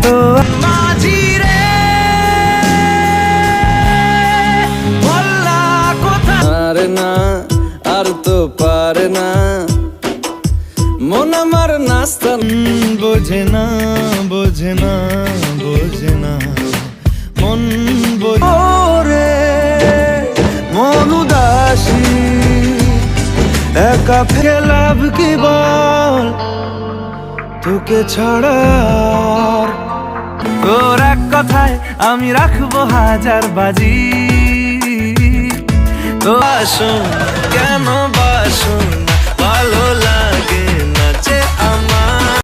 তো মাঝি রে বললা কোথা আর না আর তো পারে না মন আমার নাস্তা বোঝে না বোঝে না বোঝে না মন বোঝে মন উদাসী একা ফেলে লাভ কি বল তোকে ছাড়া তোর এক কথায় আমি রাখবো হাজার বাজি তো বাসো কেন বাসো না